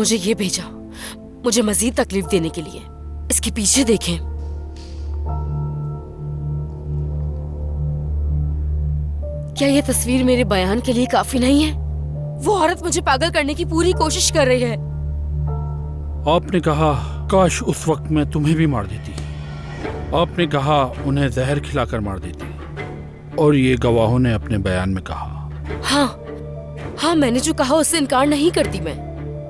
मुझे ये भेजा मुझे मजीद तकलीफ देने के लिए। इसके पीछे देखें। क्या ये तस्वीर मेरे बयान के लिए काफी नहीं है? वो औरत मुझे पागल करने की पूरी कोशिश कर रही है। आपने कहा काश उस वक्त मैं तुम्हें भी मार देती। आपने कहा उन्हें जहर खिलाकर मार देती, और ये गवाहों ने अपने बयान में कहा। हाँ, मैंने जो कहा उससे इनकार नहीं करती मैं।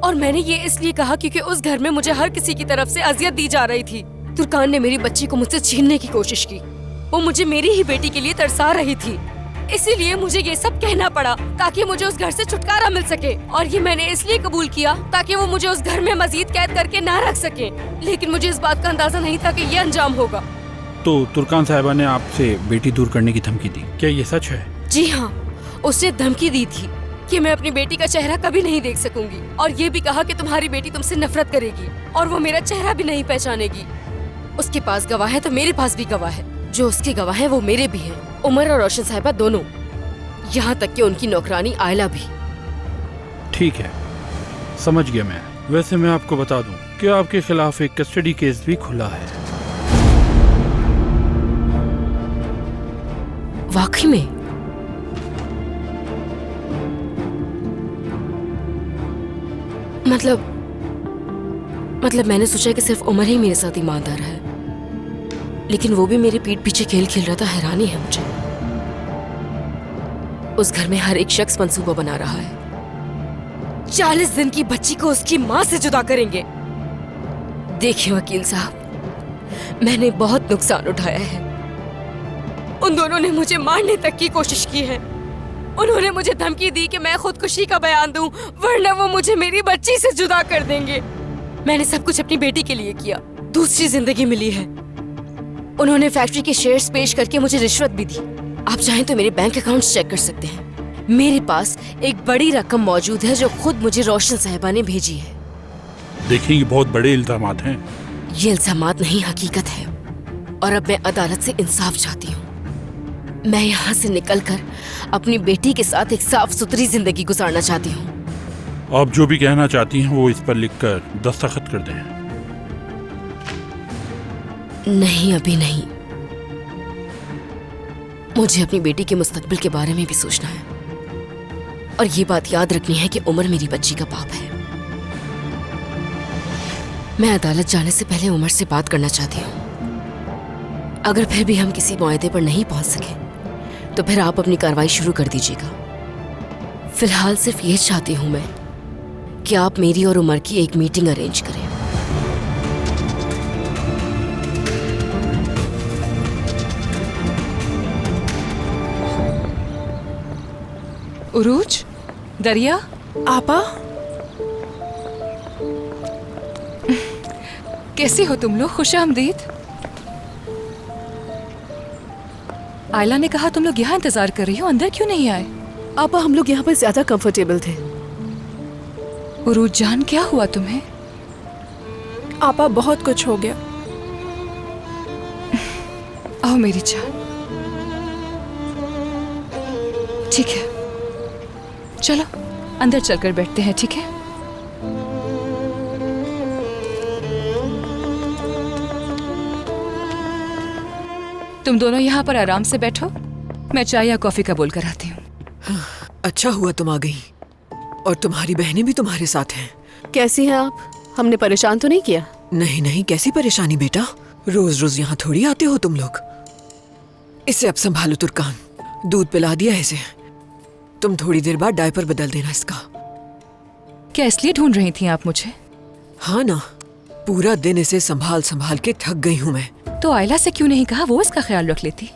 और मैंने ये इसलिए कहा क्योंकि उस घर में मुझे हर किसी की तरफ से अजियत दी जा रही थी। तुर्कान ने मेरी बच्ची को मुझसे छीनने की कोशिश की। वो मुझे मेरी ही बेटी के लिए तरसा रही थी, इसीलिए मुझे ये सब कहना पड़ा ताकि मुझे उस घर से छुटकारा मिल सके। और ये मैंने इसलिए कबूल किया ताकि वो मुझे उस घर में मजीद कैद करके ना रख सके। लेकिन मुझे इस बात का अंदाजा नहीं था कि ये अंजाम होगा। तो तुर्कान साहिबा ने आपसे बेटी दूर करने की धमकी दी, क्या ये सच है? जी हाँ, उसने धमकी दी थी कि मैं अपनी बेटी का चेहरा कभी नहीं देख सकूंगी, और ये भी कहा कि तुम्हारी बेटी तुमसे नफरत करेगी और वो मेरा चेहरा भी नहीं पहचानेगी। उसके पास गवाह है तो मेरे पास भी गवाह है। जो उसके गवाह है वो मेरे भी हैं, उमर और रोशन साहिबा दोनों, यहाँ तक कि उनकी नौकरानी आयला भी। ठीक है, समझ गया मैं। वैसे मैं आपको बता दूं कि आपके खिलाफ एक कस्टडी केस भी खुला है। वाकई में? मतलब मैंने सोचा कि सिर्फ उमर ही मेरे साथ ईमानदार है, लेकिन वो भी मेरे पीठ पीछे खेल खेल रहा था। हैरानी है मुझे। उस घर में हर एक शख्स मंसूबा बना रहा है। 40 दिन की बच्ची को उसकी माँ से जुदा करेंगे। देखिए वकील साहब, मैंने बहुत नुकसान उठाया है। उन दोनों ने मुझे मारने तक की कोशिश की है। उन्होंने मुझे धमकी दी कि मैं खुदकुशी का बयान दूं, वरना वो मुझे मेरी बच्ची से जुदा कर देंगे। मैंने सब कुछ अपनी बेटी के लिए किया। दूसरी जिंदगी मिली है। उन्होंने फैक्ट्री के शेयर्स पेश करके मुझे रिश्वत भी दी। आप चाहें तो मेरे बैंक अकाउंट्स चेक कर सकते हैं। मेरे पास एक बड़ी रकम मौजूद है जो खुद मुझे रोशन साहिबा ने भेजी है। देखिए, ये बहुत बड़े इल्जामात हैं। ये इल्जामात नहीं, हकीकत है। और अब मैं अदालत से इंसाफ चाहती हूँ। मैं यहाँ से निकलकर अपनी बेटी के साथ एक साफ सुथरी जिंदगी गुजारना चाहती हूँ। आप जो भी कहना चाहती हैं वो इस पर लिखकर दस्तखत कर दें। नहीं, अभी नहीं। मुझे अपनी बेटी के मुस्तकबिल के बारे में भी सोचना है, और ये बात याद रखनी है कि उमर मेरी बच्ची का बाप है। मैं अदालत जाने से पहले उमर से बात करना चाहती हूँ। अगर फिर भी हम किसी मुआहदे पर नहीं पहुंच सके तो फिर आप अपनी कार्रवाई शुरू कर दीजिएगा। फिलहाल सिर्फ ये चाहती हूँ मैं कि आप मेरी और उमर की एक मीटिंग अरेंज करें। उरूज, दरिया, आपा, कैसी हो तुम लोग? खुशामदीद। आयला ने कहा तुम लोग यहाँ इंतजार कर रही हो, अंदर क्यों नहीं आए? आपा, हम लोग यहाँ पर ज्यादा कंफर्टेबल थे। उरूज जान, क्या हुआ तुम्हें? आपा, बहुत कुछ हो गया। आओ मेरी जान। ठीक है, चलो अंदर चलकर बैठते हैं, ठीक है? तुम दोनों यहाँ पर आराम से बैठो, मैं चाय या कॉफी का बोल कर आती हूँ। अच्छा हुआ तुम आ गई, और तुम्हारी बहनें भी तुम्हारे साथ हैं। कैसी हैं आप? हमने परेशान तो नहीं किया? नहीं नहीं, कैसी परेशानी बेटा, रोज रोज यहाँ थोड़ी आते हो तुम लोग। इसे अब संभालो तुर्कान, दूध पिला दिया इसे। तुम थोड़ी देर बाद डायपर बदल देना इसका। क्या इसलिए ढूंढ रही थी आप मुझे? हाँ ना, पूरा दिन इसे संभाल संभाल के थक गई हूँ मैं। तो आयला से क्यों नहीं कहा, वो इसका ख्याल रख लेती?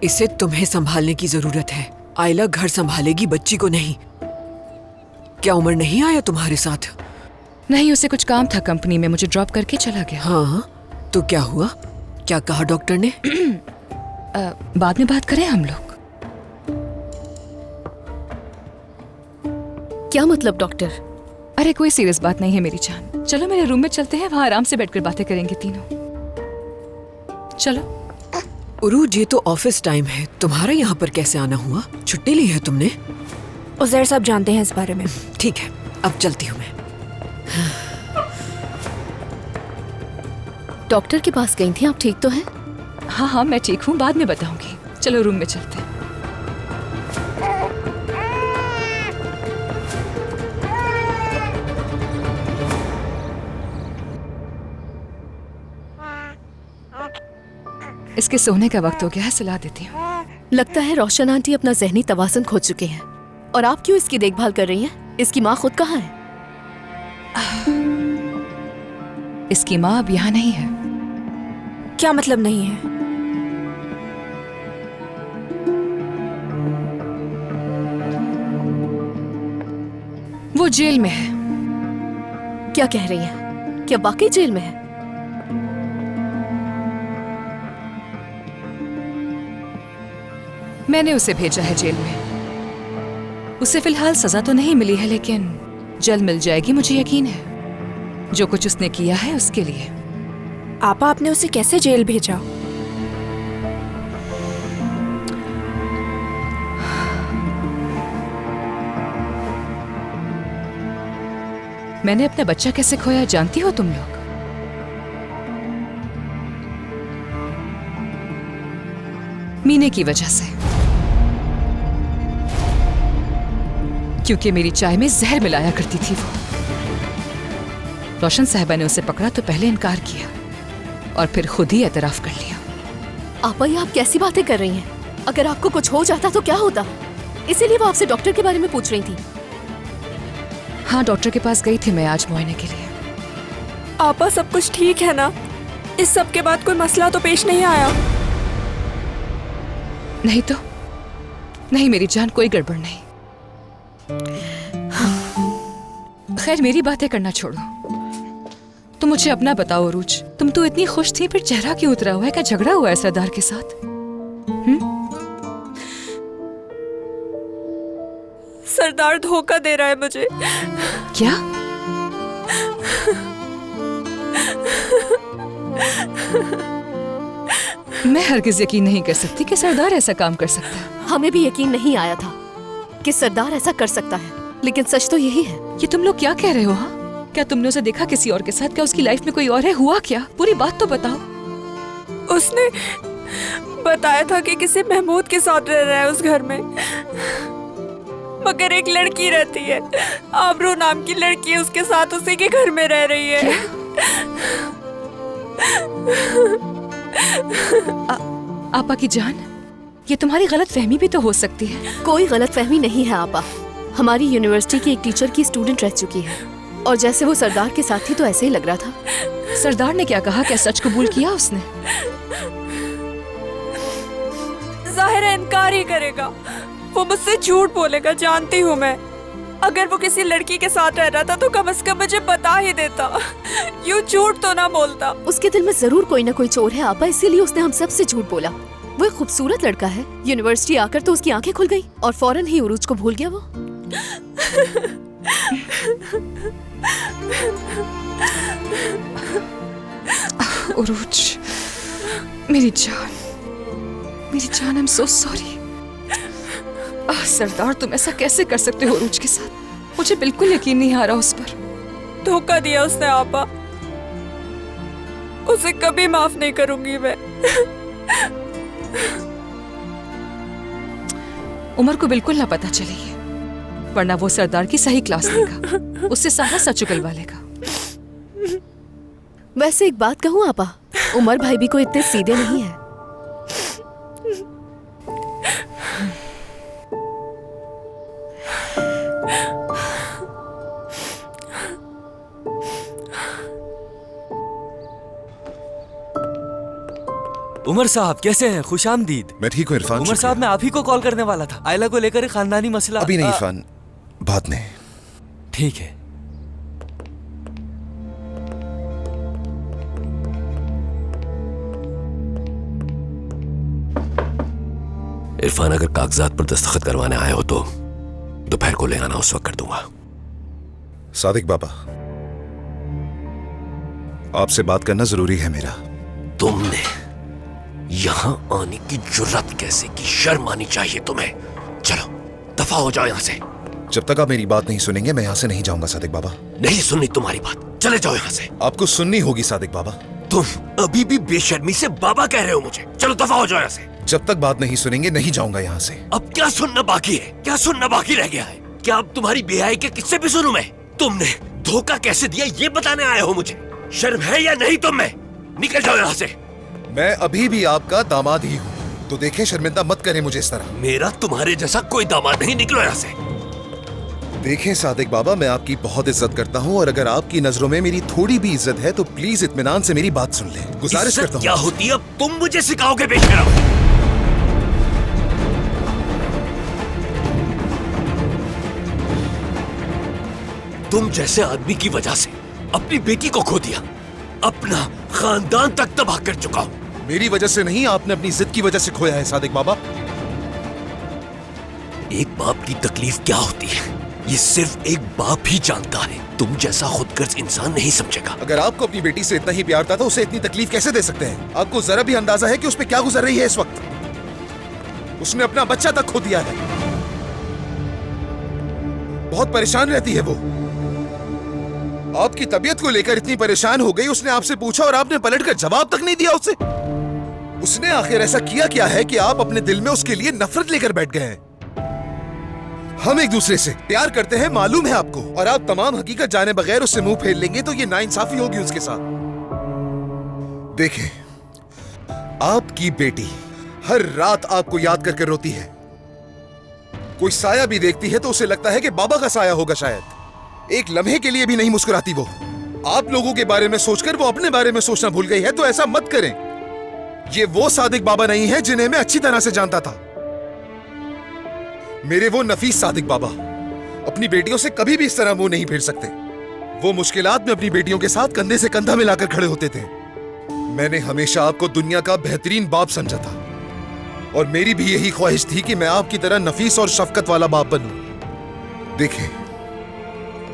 इसे तुम्हें संभालने की जरूरत है। आयला घर संभालेगी, बच्ची को नहीं। क्या उमर नहीं आया तुम्हारे साथ? नहीं, उसे कुछ काम था कंपनी में, मुझे ड्रॉप करके चला गया। हाँ, तो क्या हुआ? क्या कहा डॉक्टर ने? बाद में बात करें हम लोग। क्या मतलब डॉक्टर? अरे कोई सीरियस बात नहीं है मेरी जान। चलो मेरे रूम में चलते हैं, वहाँ आराम से बैठकर बातें करेंगे तीनों। चलो। उरूज, ये तो ऑफिस टाइम है, तुम्हारा यहाँ पर कैसे आना हुआ? छुट्टी ली है तुमने? उज़ैर साहब जानते हैं इस बारे में। ठीक है, अब चलती हूँ मैं। डॉक्टर के पास गई थी, आप ठीक तो हैं? हाँ हाँ मैं ठीक हूँ, बाद में बताऊंगी। चलो रूम में चलते हैं। इसके सोने का वक्त हो गया है, सुला देती हूँ। लगता है रोशन आंटी अपना जहनी तवाज़ुन खो चुके हैं। और आप क्यों इसकी देखभाल कर रही हैं? इसकी माँ खुद कहाँ है? इसकी माँ अब यहाँ नहीं है। क्या मतलब नहीं है? वो जेल में है। क्या कह रही हैं? क्या वाकई जेल में है? मैंने उसे भेजा है जेल में। उसे फिलहाल सजा तो नहीं मिली है, लेकिन जल्द मिल जाएगी, मुझे यकीन है। जो कुछ उसने किया है उसके लिए। आपा, आपने उसे कैसे जेल भेजा? मैंने अपना बच्चा कैसे खोया जानती हो तुम लोग? मीने की वजह से। क्योंकि मेरी चाय में जहर मिलाया करती थी वो। रोशन साहिबा ने उसे पकड़ा तो पहले इनकार किया और फिर खुद ही एतराफ कर लिया। आपा, ये आप कैसी बातें कर रही हैं? अगर आपको कुछ हो जाता तो क्या होता? इसीलिए वो आपसे डॉक्टर के बारे में पूछ रही थी। हाँ, डॉक्टर के पास गई थी मैं आज मुआयने के लिए। आपा, सब कुछ ठीक है ना? इस सब के बाद कोई मसला तो पेश नहीं आया? नहीं तो नहीं मेरी जान, कोई गड़बड़ नहीं। खैर मेरी बातें करना छोड़ो, तुम मुझे अपना बताओ अरूज। तुम तो इतनी खुश थी, फिर चेहरा क्यों उतरा हुआ है? क्या झगड़ा हुआ है सरदार के साथ? सरदार धोखा दे रहा है मुझे। क्या? मैं हरगिज यकीन नहीं कर सकती कि सरदार ऐसा काम कर सकता है। हमें भी यकीन नहीं आया था कि सरदार ऐसा कर सकता है, लेकिन सच तो यही है। ये तुम लोग क्या कह रहे हो? हाँ, क्या तुमने उसे देखा किसी और के साथ? क्या उसकी लाइफ में कोई और है? हुआ क्या? पूरी बात तो बताओ। उसने बताया था कि किसी महमूद के साथ रह रहा है उस घर में, मगर एक लड़की रहती है, आबरू नाम की लड़की, उसके साथ उसी के घर में रह रही है। आपा की जान, ये तुम्हारी गलत फहमी भी तो हो सकती है। कोई गलत फहमी नहीं है आपा। हमारी यूनिवर्सिटी की एक टीचर की स्टूडेंट रह चुकी है, और जैसे वो सरदार के साथ थी तो ऐसे ही लग रहा था। सरदार ने क्या कहा? क्या सच कबूल किया उसने? जाहिर है इनकार ही करेगा। वो मुझसे झूठ बोलेगा, जानती हूँ मैं। अगर वो किसी लड़की के साथ रह रहा था तो कम से कम मुझे बता ही देता। यूं झूठ तो ना बोलता। उसके दिल में जरूर कोई ना कोई चोर है आपा, इसीलिए उसने हम सब से झूठ बोला। वो एक खूबसूरत लड़का है। यूनिवर्सिटी आकर तो उसकी आंखें खुल गई और फौरन ही उरूज को भूल गया वो। उरूज, मेरी जान, आई एम सो सॉरी। सरदार, तुम ऐसा कैसे कर सकते हो उरूज के साथ? मुझे बिल्कुल यकीन नहीं आ रहा उस पर। धोखा दिया उसने आपा, उसे कभी माफ नहीं करूंगी मैं। उमर को बिल्कुल ना पता चले, वरना वो सरदार की सही क्लास लेगा, उससे सारा सच उगलवा लेगा। वैसे एक बात कहूँ आपा, उमर भाई भी कोई इतने सीधे नहीं है। उमर साहब कैसे हैं? खुशामदीद। मैं ठीक हूँ इरफान। उमर साहब, मैं आप ही को कॉल करने वाला था। आयला को लेकर एक खानदानी मसला। अभी नहीं इरफान, बाद में। ठीक है। इरफान, अगर कागजात पर दस्तखत करवाने आए हो तो दोपहर को ले आना, उस वक्त कर दूंगा। सादिक बाबा, आपसे बात करना जरूरी है मेरा। तुमने यहां आने की जुर्रत कैसे की? शर्म आनी चाहिए तुम्हें। चलो दफा हो जाओ यहां से। जब तक आप मेरी बात नहीं सुनेंगे मैं यहां से नहीं जाऊंगा सादिक बाबा। नहीं सुननी तुम्हारी बात, चले जाओ यहां से। आपको सुननी होगी सादिक बाबा। तुम अभी भी बेशर्मी से बाबा कह रहे हो मुझे? चलो दफा हो जाओ यहाँ से। जब तक बात नहीं सुनेंगे नहीं जाऊंगा यहाँ से। अब क्या सुनना बाकी है? क्या सुनना बाकी रह गया है? क्या अब तुम्हारी बेहाई के किस्से भी सुनूं मैं? तुमने धोखा कैसे दिया ये बताने आए हो मुझे? शर्म है या नहीं तुम में? निकल जाओ यहाँ से। मैं अभी भी आपका दामाद ही हूँ, तो देखें शर्मिंदा मत करें मुझे इस तरह। मेरा तुम्हारे जैसा कोई दामाद नहीं, निकलो यहाँ से। देखें सादिक बाबा, मैं आपकी बहुत इज्जत करता हूँ और अगर आपकी नजरों में मेरी थोड़ी भी इज्जत है तो प्लीज इत्मीनान से मेरी बात सुन लें। गुजारिश इज्जत करता क्या हूँ। होती है अब तुम मुझे सिखाओगे बेशरम? तुम जैसे आदमी की वजह से अपनी बेटी को खो दिया, अपना खानदान तक तबाह कर चुका हूं। मेरी वजह से नहीं, आपने अपनी जिद की वजह से खोया है सादिक बाबा। एक बाप की तकलीफ क्या होती है ये सिर्फ एक बाप ही जानता है। तुम जैसा खुदगर्ज इंसान नहीं समझेगा। अगर आपको अपनी बेटी से इतना ही प्यार था तो उसे इतनी तकलीफ कैसे दे सकते हैं? आपको जरा भी अंदाजा है कि उस पे क्या गुजर रही है इस वक्त? उसने अपना बच्चा तक खो दिया है। बहुत परेशान रहती है वो। आपकी तबीयत को लेकर इतनी परेशान हो गई, उसने आपसे पूछा और आपने पलटकर जवाब तक नहीं दिया उसे। उसने आखिर ऐसा किया क्या है कि आप अपने दिल में उसके लिए नफरत लेकर बैठ गए हैं? हम एक दूसरे से प्यार करते हैं, मालूम है आपको, और आप तमाम हकीकत जाने बगैर उससे मुंह फेर लेंगे तो ये नाइंसाफी होगी उसके साथ। देखें, आपकी बेटी हर रात आपको याद करके रोती है। कोई साया भी देखती है तो उसे लगता है कि बाबा का साया होगा शायद। एक लम्हे के लिए भी नहीं मुस्कुराती वो। आप लोगों के बारे में सोचकर वो अपने बारे में सोचना भूल गई है, तो ऐसा मत करें। ये वो सादिक बाबा नहीं है जिन्हें मैं अच्छी तरह से जानता था। मेरे वो नफीस सादिक बाबा अपनी बेटियों से कभी भी इस तरह मुंह नहीं फेर सकते। वो मुश्किलात में अपनी बेटियों के साथ कंधे से कंधा मिलाकर खड़े होते थे। मैंने हमेशा आपको दुनिया का बेहतरीन बाप समझा था और मेरी भी यही ख्वाहिश थी कि मैं आपकी तरह नफीस और शफकत वाला बाप बनूं। देखें,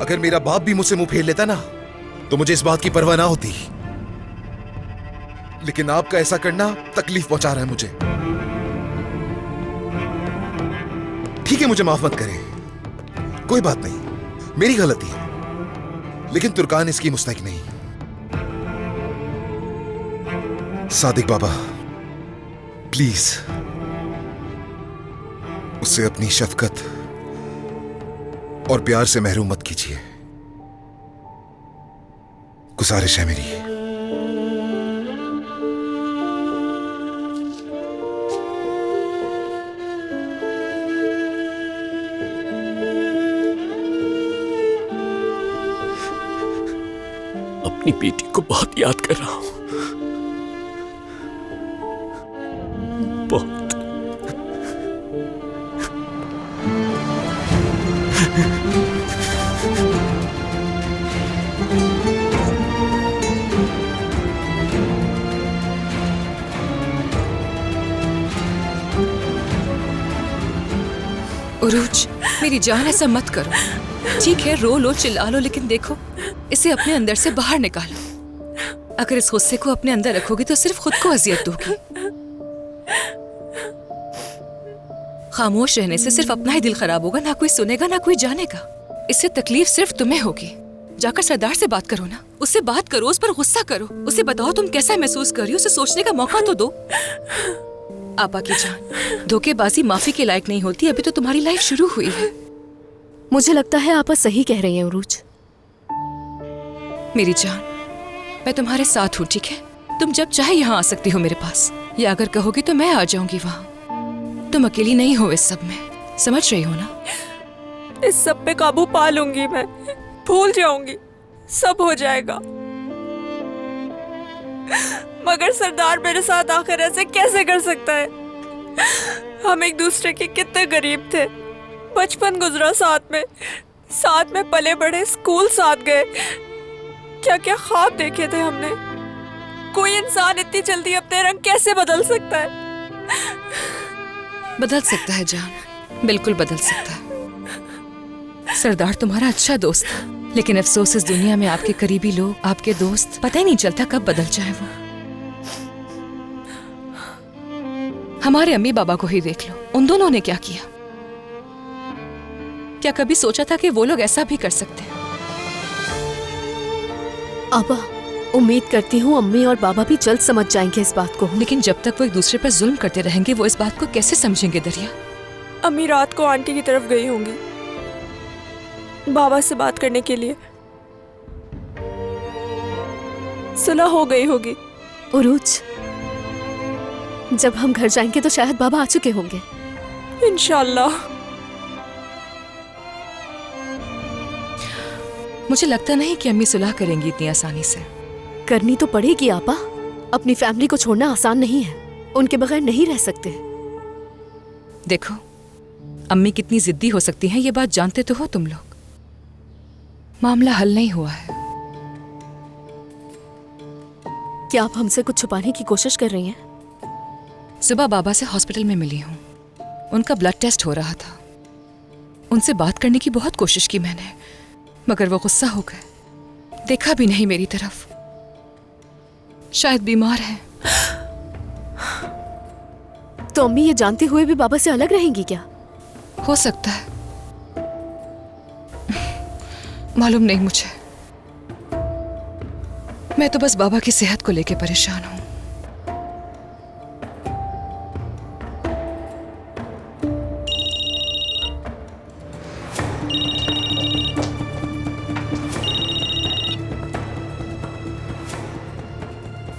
अगर मेरा बाप भी मुझसे मुंह फेर लेता ना तो मुझे इस बात की परवाह ना होती, लेकिन आपका ऐसा करना तकलीफ पहुंचा रहा है मुझे। ठीक है, मुझे माफ मत करें, कोई बात नहीं, मेरी गलती है, लेकिन तुर्कान इसकी मुस्तहिक नहीं। सादिक बाबा, प्लीज उससे अपनी शफकत और प्यार से महरूम मत कीजिए। गुजारिश है मेरी। अपनी बेटी को बहुत याद कर रहा हूं, बहुत। उरूज, मेरी जान ऐसा मत करो। ठीक है, रो लो, चिल्ला लो, लेकिन देखो, इसे अपने अंदर से बाहर निकालो। अगर इस गुस्से को अपने अंदर रखोगी तो सिर्फ खुद को अजियत दोगी। खामोश रहने से सिर्फ अपना ही दिल खराब होगा, ना कोई सुनेगा ना कोई जानेगा। इससे तकलीफ सिर्फ तुम्हें होगी। जाकर सरदार से बात करो ना, उससे बात करो, उस पर गुस्सा करो, उसे बताओ तुम कैसा महसूस कर रही हो, उसे सोचने का मौका तो दो। आपा की जान, धोखेबाजी माफी के लायक नहीं होती। अभी तो तुम्हारी लाइफ शुरू हुई है। मुझे लगता है आपा सही कह रही हैं उरूज। मेरी जान, मैं तुम्हारे साथ हूँ, ठीक है? तुम जब चाहे यहाँ आ सकती हो मेरे पास, या अगर कहोगी तो मैं आ जाऊंगी वहाँ। तुम अकेली नहीं हो इस सब में, समझ रही हो ना? इस सब पे काबू पा लूंगी मैं, भूल जाऊंगी, सब हो जाएगा। मगर सरदार मेरे साथ आखिर ऐसे कैसे कर सकता है? हम एक दूसरे के कितने गरीब थे, बचपन गुजरा साथ में पले बड़े, स्कूल साथ गए, क्या क्या ख्वाब देखे थे हमने। कोई इंसान इतनी जल्दी अपने रंग कैसे बदल सकता है? बदल सकता है जान, बिल्कुल बदल सकता है। सरदार तुम्हारा अच्छा दोस्त था, लेकिन अफसोस इस दुनिया में आपके करीबी लोग, आपके दोस्त, पता ही नहीं चलता कब बदल जाए वो। हमारे अम्मी बाबा को ही देख लो, उन दोनों ने क्या किया। क्या कभी सोचा था कि वो लोग ऐसा भी कर सकते हैं? आपा, उम्मीद करती हूँ अम्मी और बाबा भी जल्द समझ जाएंगे इस बात को। लेकिन जब तक वो एक दूसरे पर जुल्म करते रहेंगे वो इस बात को कैसे समझेंगे दरिया? अम्मी रात को आंटी की तरफ गई होंगी बाबा से बात करने के लिए। सुलह हो गई होगी। उरूज, जब हम घर जाएंगे तो शायद बाबा आ चुके होंगे। इंशाल्लाह। मुझे लगता नहीं कि अम्मी सुलह करेंगी इतनी आसानी से। करनी तो पड़ेगी आपा। अपनी फैमिली को छोड़ना आसान नहीं है, उनके बगैर नहीं रह सकते। देखो, अम्मी कितनी जिद्दी हो सकती हैं ये बात जानते तो हो तुम लोग। मामला हल नहीं हुआ है। क्या आप हमसे कुछ छुपाने की कोशिश कर रही हैं? सुबह बाबा से हॉस्पिटल में मिली हूँ। उनका ब्लड टेस्ट हो रहा था। उनसे बात करने की बहुत कोशिश की मैंने, मगर वो गुस्सा हो गए। देखा भी नहीं मेरी तरफ। शायद बीमार हैं। तो अम्मी ये जानते हुए भी बाबा से अलग रहेंगी क्या? हो सकता है, मालूम नहीं मुझे। मैं तो बस बाबा की सेहत को लेकर परेशान हूँ।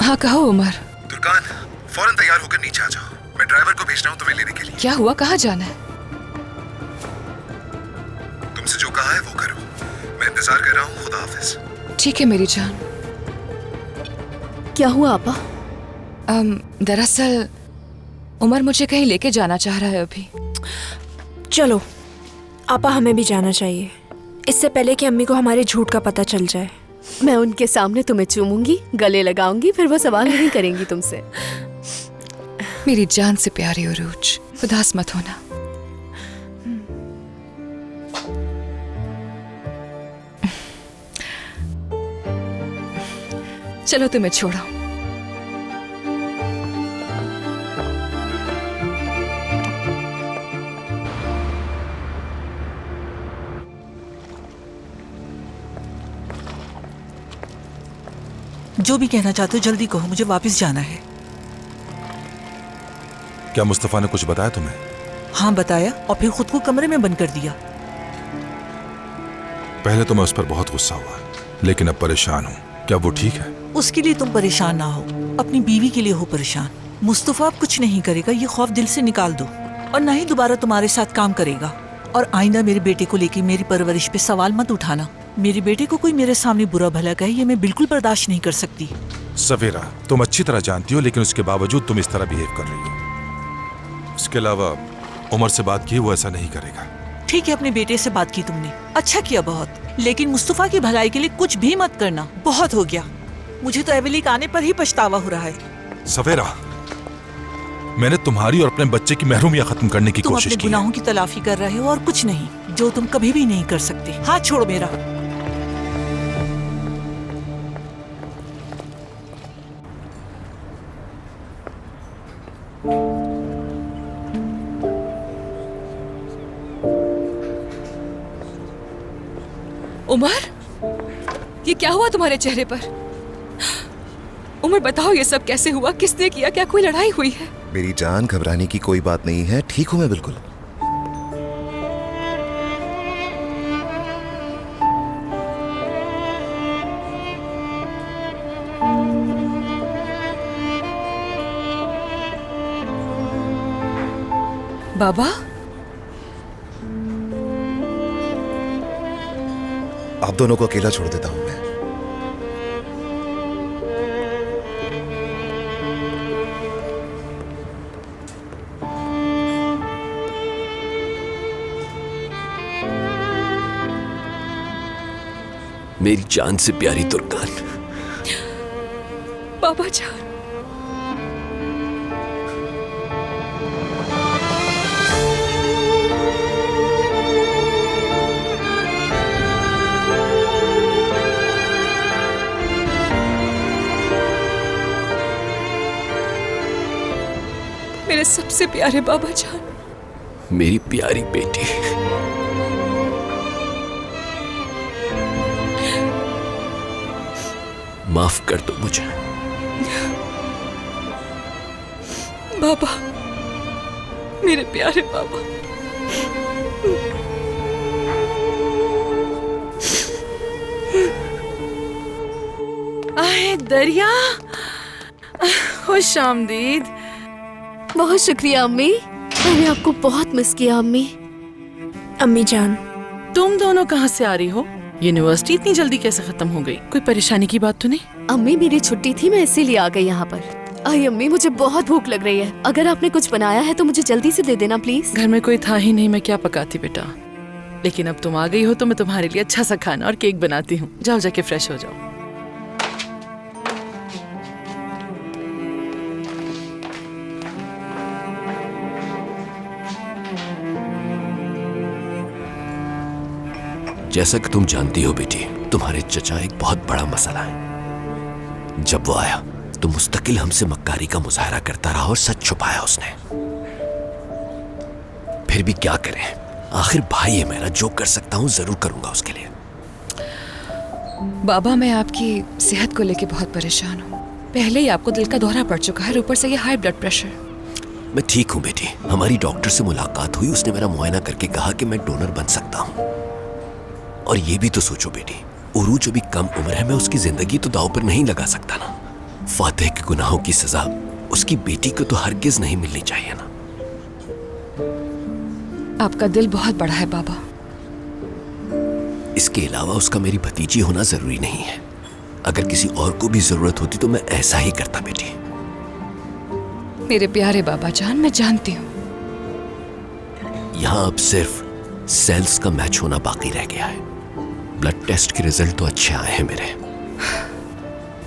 हाँ कहो उमर। तुर्कान, फौरन तैयार होकर नीचे आ जाओ। मैं ड्राइवर को भेज रहा हूँ तुम्हें लेने के लिए। क्या हुआ, कहाँ जाना है? तुमसे जो कहा है वो करो। मैं इंतजार कर रहा हूँ। खुदा हाफिज। ठीक है मेरी जान। क्या हुआ आपा? दरअसल उमर मुझे कहीं लेके जाना चाह रहा है अभी। चलो आपा, हमें भी जाना चाहिए, इससे पहले कि अम्मी को हमारे झूठ का पता चल जाए। मैं उनके सामने तुम्हें चूमूंगी, गले लगाऊंगी, फिर वो सवाल नहीं करेंगी तुमसे। मेरी जान से प्यारी उरूज, उदास मत होना। चलो तुम्हें छोड़ो। जो भी कहना चाहते हो जल्दी कहो, मुझे वापस जाना है। क्या मुस्तफा ने कुछ बताया तुम्हें? हाँ बताया, और फिर खुद को कमरे में बंद कर दिया। पहले तो मैं उस पर बहुत गुस्सा हुआ, लेकिन अब परेशान हूँ। क्या वो ठीक है? उसके लिए तुम परेशान ना हो, अपनी बीवी के लिए हो परेशान। मुस्तफा अब कुछ नहीं करेगा, ये खौफ दिल से निकाल दो, और ना ही दोबारा तुम्हारे साथ काम करेगा। और आइंदा मेरे बेटे को लेकर मेरी परवरिश पे सवाल मत उठाना। मेरे बेटे को कोई मेरे सामने बुरा भला कहे, ये मैं बिल्कुल बर्दाश्त नहीं कर सकती। सवेरा, तुम अच्छी तरह जानती हो, लेकिन उसके बावजूद तुम इस तरह बिहेव कर रही हो। इसके अलावा उमर से बात की, वो ऐसा नहीं करेगा। ठीक है, अपने बेटे से बात की तुमने, अच्छा किया बहुत, लेकिन मुस्तफा की भलाई के लिए कुछ भी मत करना। बहुत हो गया, मुझे तो एवेलिक आने पर ही पछतावा हो रहा है। सवेरा, मैंने तुम्हारी और अपने बच्चे की महरूमियां खत्म करने की कोशिश की। तुम अपने गुनाहों की तलाफी कर रहे हो और कुछ नहीं, जो तुम कभी भी नहीं कर सकते। हाथ छोड़ो मेरा। उमर, ये क्या हुआ तुम्हारे चेहरे पर? उमर बताओ, ये सब कैसे हुआ? किसने किया? क्या कोई लड़ाई हुई है? मेरी जान, घबराने की कोई बात नहीं है। ठीक हूँ मैं बिल्कुल। बाबा, आप दोनों को अकेला छोड़ देता हूं मैं। मेरी जान से प्यारी तुर्कान। बाबा जान। मेरे सबसे प्यारे बाबा जान। मेरी प्यारी बेटी। माफ कर दो मुझे। बाबा, मेरे प्यारे बाबा। आए दरिया, खुश आमदीद। बहुत शुक्रिया अम्मी, मैंने आपको बहुत मिस किया अम्मी। अम्मी जान, तुम दोनों कहाँ से आ रही हो? यूनिवर्सिटी इतनी जल्दी कैसे खत्म हो गई? कोई परेशानी की बात तो नहीं? अम्मी मेरी छुट्टी थी, मैं इसीलिए आ गई यहाँ पर। आई अम्मी, मुझे बहुत भूख लग रही है। अगर आपने कुछ बनाया है तो मुझे जल्दी से दे देना प्लीज। घर में कोई था ही नहीं, मैं क्या पकाती बेटा। लेकिन अब तुम आ गई हो तो मैं तुम्हारे लिए अच्छा सा खाना और केक बनाती हूँ। जाओ जाके फ्रेश हो जाओ। जैसा कि तुम जानती हो बेटी, तुम्हारे चचा एक बहुत बड़ा मसला है। जब वो आया तो मुस्तकिल हमसे मक्कारी का मुजाहरा करता रहा और सच छुपाया उसने। फिर भी क्या करें, आखिर भाई है मेरा, जो कर सकता हूं जरूर करूंगा उसके लिए। बाबा, मैं आपकी सेहत को लेके बहुत परेशान हूँ। पहले ही आपको दिल का दौरा पड़ चुका है, ऊपर से ये हाई ब्लड प्रेशर। मैं ठीक हूँ बेटी, हमारी डॉक्टर से मुलाकात हुई, उसने मेरा मुआयना करके कहा कि मैं डोनर बन सकता हूँ। और ये भी तो सोचो बेटी, उरूज अभी कम उम्र है, मैं उसकी जिंदगी तो दांव पर नहीं लगा सकता ना। फातिह के गुनाहों की सजा उसकी बेटी को तो हरगिज नहीं मिलनी चाहिए ना। आपका दिल बहुत बड़ा है बाबा। इसके अलावा उसका मेरी भतीजी होना जरूरी नहीं है। अगर किसी और को भी जरूरत होती तो मैं ऐसा ही करता बेटी। मेरे प्यारे बाबा जान, मैं जानती हूँ। यहाँ अब सिर्फ सेल्स का मैच होना बाकी रह गया है। ब्लड टेस्ट के रिजल्ट तो अच्छे आए हैं मेरे।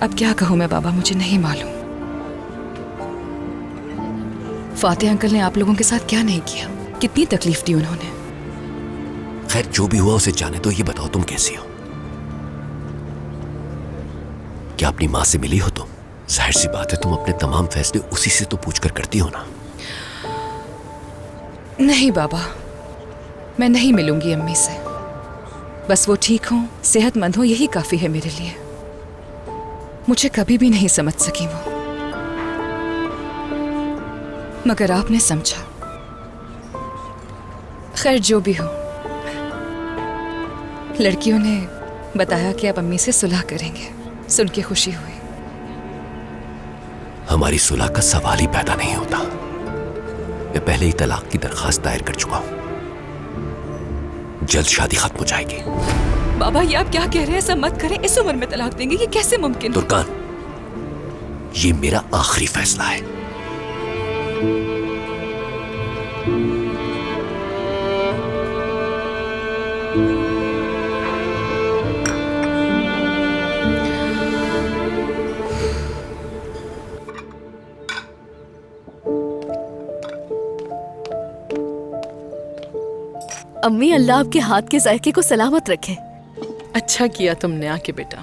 अब क्या कहूँ मैं बाबा, मुझे नहीं मालूम। फातिह अंकल ने आप लोगों के साथ क्या नहीं किया, कितनी तकलीफ दी उन्होंने। खैर जो भी हुआ उसे जाने दो। ये बताओ तुम कैसी हो? क्या अपनी माँ से मिली हो तुम? जाहिर सी बात है तुम अपने तमाम फैसले उसी से तो पूछकर करती हो ना। नहीं बाबा, मैं नहीं मिलूंगी अम्मी से। बस वो ठीक हो, सेहतमंद हो, यही काफी है मेरे लिए। मुझे कभी भी नहीं समझ सकी वो, मगर आपने समझा। खैर जो भी हो, लड़कियों ने बताया कि आप अम्मी से सुलह करेंगे, सुन के खुशी हुई। हमारी सुलह का सवाल ही पैदा नहीं होता। मैं पहले ही तलाक की दरखास्त दायर कर चुका हूं। जल्द शादी खत्म हो जाएगी। बाबा ये आप क्या कह रहे हैं? ऐसा मत करें, इस उम्र में तलाक देंगे, ये कैसे मुमकिन? तुर्कान, ये मेरा आखिरी फैसला है। अम्मी, अल्लाह आपके हाथ के जायके को सलामत रखे। अच्छा किया तुमने आके बेटा।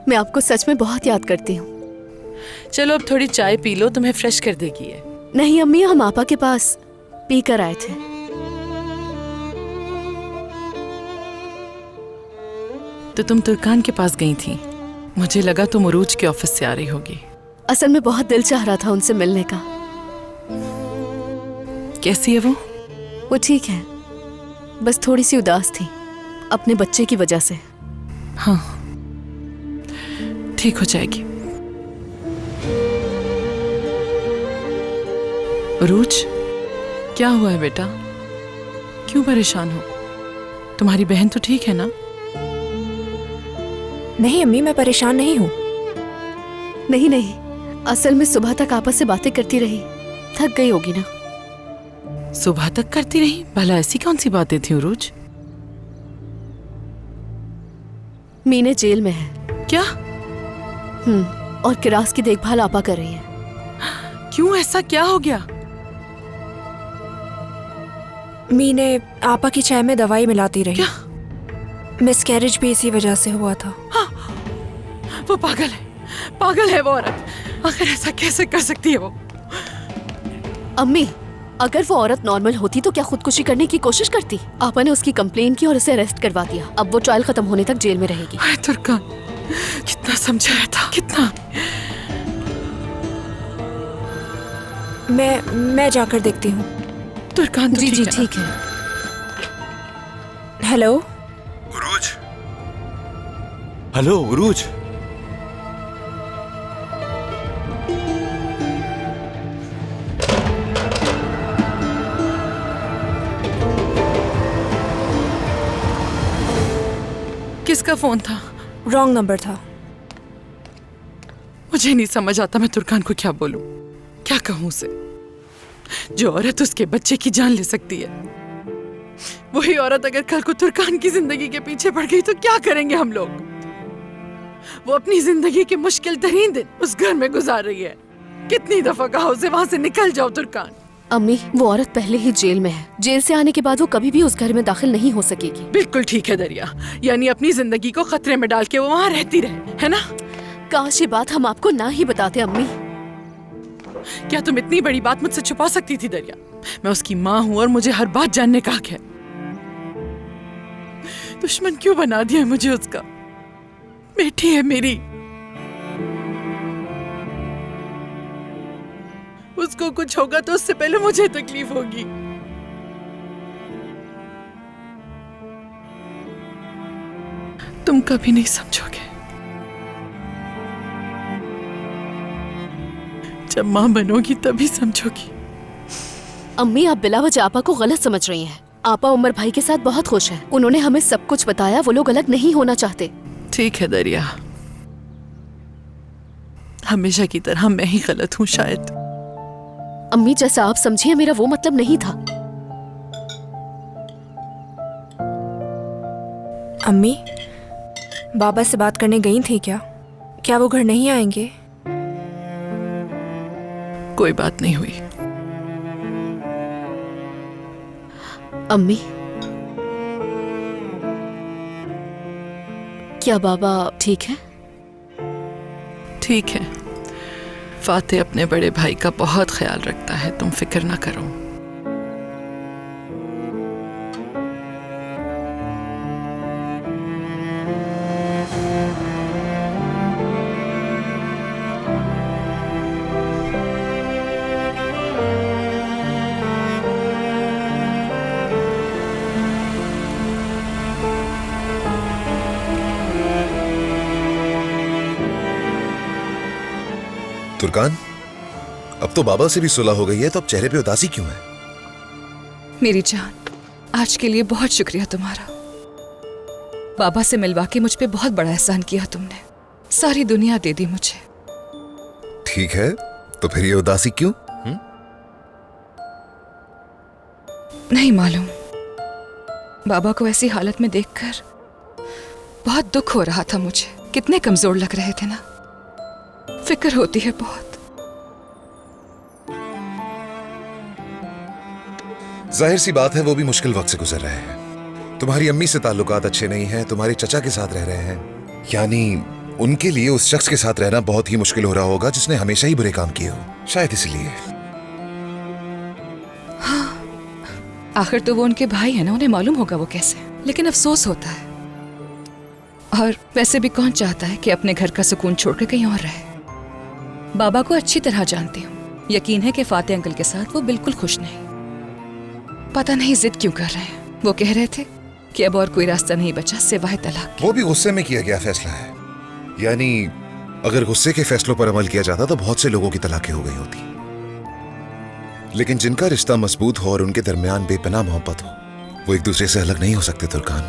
मैं आपको सच में बहुत याद करती हूँ। चलो अब थोड़ी चाय पी लो, तुम्हें फ्रेश कर देगी ये। नहीं अम्मी, हम आपा के पास पी कर आए थे। तो तुम तुर्कान के पास गई थी? मुझे लगा तुम उरूज के ऑफिस से आ रही होगी। असल में बहुत दिल चाह रहा था उनसे मिलने का। कैसी है वो? वो ठीक है, बस थोड़ी सी उदास थी अपने बच्चे की वजह से। हाँ, ठीक हो जाएगी। उरूज, क्या हुआ है बेटा? क्यों परेशान हो? तुम्हारी बहन तो ठीक है ना? नहीं अम्मी, मैं परेशान नहीं हूँ। नहीं नहीं, असल में सुबह तक आपस से बातें करती रही, थक गई होगी ना। सुबह तक करती रही? भला ऐसी कौन सी बातें थी उरूज? मीने जेल में है। क्या? और किरास की देखभाल आपा कर रही है। क्यों, ऐसा क्या हो गया? मीने आपा की चाय में दवाई मिलाती रही। क्या? मिसकैरेज भी इसी वजह से हुआ था। हाँ, वो पागल है वो औरत। आखिर ऐसा कैसे कर सकती है वो? अम्मी, अगर वो औरत नॉर्मल होती तो क्या खुदकुशी करने की कोशिश करती? आपा ने उसकी कंप्लेन की और उसे अरेस्ट करवा दिया। अब वो ट्रायल खत्म होने तक जेल में रहेगी। तुर्कान, कितना समझाया था, कितना। मैं जाकर देखती हूँ। तुर्कान तो जी जी है ना? ठीक है। हेलो उरूज, हेलो उरूज। किसका फोन था? रॉन्ग नंबर था। मुझे नहीं समझ आता मैं तुर्कान को क्या बोलूं, क्या कहूं उसे। जो औरत उसके बच्चे की जान ले सकती है, वही औरत अगर कल को तुर्कान की जिंदगी के पीछे पड़ गई तो क्या करेंगे हम लोग? वो अपनी जिंदगी के मुश्किल तरीन दिन उस घर में गुजार रही है। कितनी दफा कहा उसे वहां से निकल जाओ तुर्कान। अम्मी, वो औरत पहले ही जेल में है। जेल से आने के बाद वो कभी भी उस घर में दाखिल नहीं हो सकेगी। बिल्कुल ठीक है दरिया, यानी अपनी जिंदगी को खतरे में डाल के वो वहां रहती रहे, है ना? काश ये बात हम आपको ना ही बताते अम्मी। क्या तुम इतनी बड़ी बात मुझसे छुपा सकती थी दरिया? मैं उसकी माँ हूँ और मुझे हर बात जानने का हक है। दुश्मन क्यों बना दिया मुझे उसका? बेटी है मेरी, उसको कुछ होगा तो उससे पहले मुझे तकलीफ होगी। तुम कभी नहीं समझोगे। जब मां बनोगी तभी समझोगी। अम्मी, आप बिलावज आपा को गलत समझ रही हैं। आपा उमर भाई के साथ बहुत खुश हैं। उन्होंने हमें सब कुछ बताया। वो लोग अलग नहीं होना चाहते। ठीक है दरिया, हमेशा की तरह मैं ही गलत हूँ शायद। अम्मी, जैसा आप समझिए, मेरा वो मतलब नहीं था। अम्मी, बाबा से बात करने गई थी क्या? क्या वो घर नहीं आएंगे? कोई बात नहीं हुई। अम्मी, क्या बाबा ठीक है? ठीक है, फाते अपने बड़े भाई का बहुत ख्याल रखता है, तुम फिक्र ना करो। तुर्कान, अब तो बाबा से भी सुलह हो गई है, तो अब चेहरे पे उदासी क्यों है? मेरी जान, आज के लिए बहुत शुक्रिया तुम्हारा। बाबा से मिलवा के मुझ पे बहुत बड़ा एहसान किया तुमने। सारी दुनिया दे दी मुझे। ठीक है, तो फिर ये उदासी क्यों? नहीं मालूम, बाबा को ऐसी हालत में देखकर बहुत दुख हो रहा था मुझे। कितने कमजोर लग रहे थे ना, फिक्र होती है बहुत। जाहिर सी बात है, वो भी मुश्किल वक्त से गुजर रहे हैं। तुम्हारी अम्मी से ताल्लुकात अच्छे नहीं हैं, तुम्हारे चचा के साथ रह रहे हैं, यानी उनके लिए उस शख्स के साथ रहना बहुत ही मुश्किल हो रहा होगा जिसने हमेशा ही बुरे काम किए हो, शायद इसलिए। हाँ, आखिर तो वो उनके भाई है ना, उन्हें मालूम होगा वो कैसे। लेकिन अफसोस होता है। और वैसे भी कौन चाहता है कि अपने घर का सुकून छोड़कर कहीं और रहे। बाबा को अच्छी तरह जानती हूँ। यकीन है कि फाते अंकल के साथ वो बिल्कुल खुश नहीं। पता नहीं जिद क्यों कर रहे हैं। वो कह रहे थे कि अब और कोई रास्ता नहीं बचा सिवाय तलाक। वो भी गुस्से में किया गया फैसला है, यानी अगर गुस्से के फैसलों पर अमल किया जाता तो बहुत से लोगों की तलाकें हो गई होती। लेकिन जिनका रिश्ता मजबूत हो और उनके दरमियान बेपनाह मोहब्बत हो, वो एक दूसरे से अलग नहीं हो सकते तुर्कान।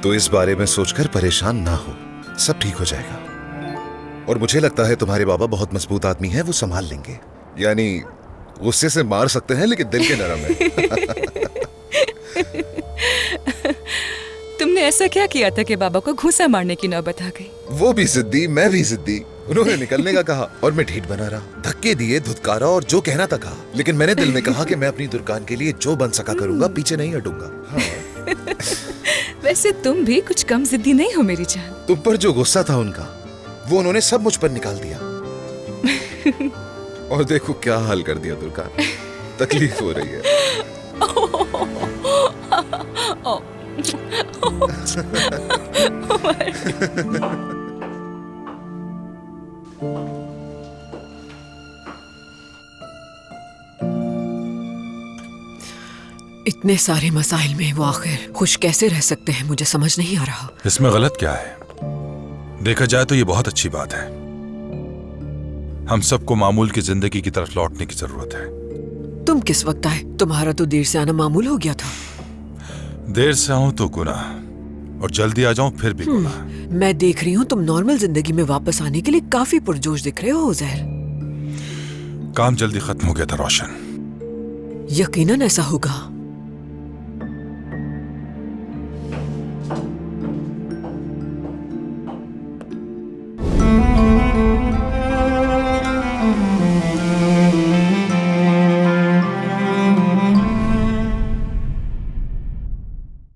तो इस बारे में सोचकर परेशान ना हो, सब ठीक हो जाएगा। और मुझे लगता है तुम्हारे बाबा बहुत मजबूत आदमी हैं, वो संभाल लेंगे। यानी गुस्से से मार सकते हैं लेकिन दिल के नरम है। तुमने ऐसा क्या किया था कि बाबा को घूंसा मारने की नौबत आ गई? वो भी जिद्दी, मैं भी जिद्दी। उन्होंने निकलने का कहा और मैं ढीठ बना रहा, धक्के दिए, धुतकारा और जो कहना था कहा। लेकिन मैंने दिल में कहा कि मैं अपनी दुर्गान के लिए जो बन सका करूंगा, पीछे नहीं हटूंगा। हाँ। वैसे तुम भी कुछ कम जिद्दी नहीं हो मेरी जान। तुम पर जो गुस्सा था उनका, वो उन्होंने सब मुझ पर निकाल दिया। और देखो क्या हाल कर दिया दुर्गा, तकलीफ हो रही है। इतने सारे मसाइल में वो आखिर खुश कैसे रह सकते हैं, मुझे समझ नहीं आ रहा। इसमें गलत क्या है? देखा जाए तो ये बहुत अच्छी बात है। हम सबको मामूल की जिंदगी की तरफ लौटने की जरूरत है। तुम किस वक्त आए? तुम्हारा तो देर से आना मामूल हो गया था। देर से आऊं तो गुनाह, और जल्दी आ जाऊं फिर भी गुनाह। मैं देख रही हूँ तुम नॉर्मल जिंदगी में वापस आने के लिए काफी पुरजोश दिख रहे हो उज़ैर। काम जल्दी खत्म हो गया था रोशन। यकीनन ऐसा होगा।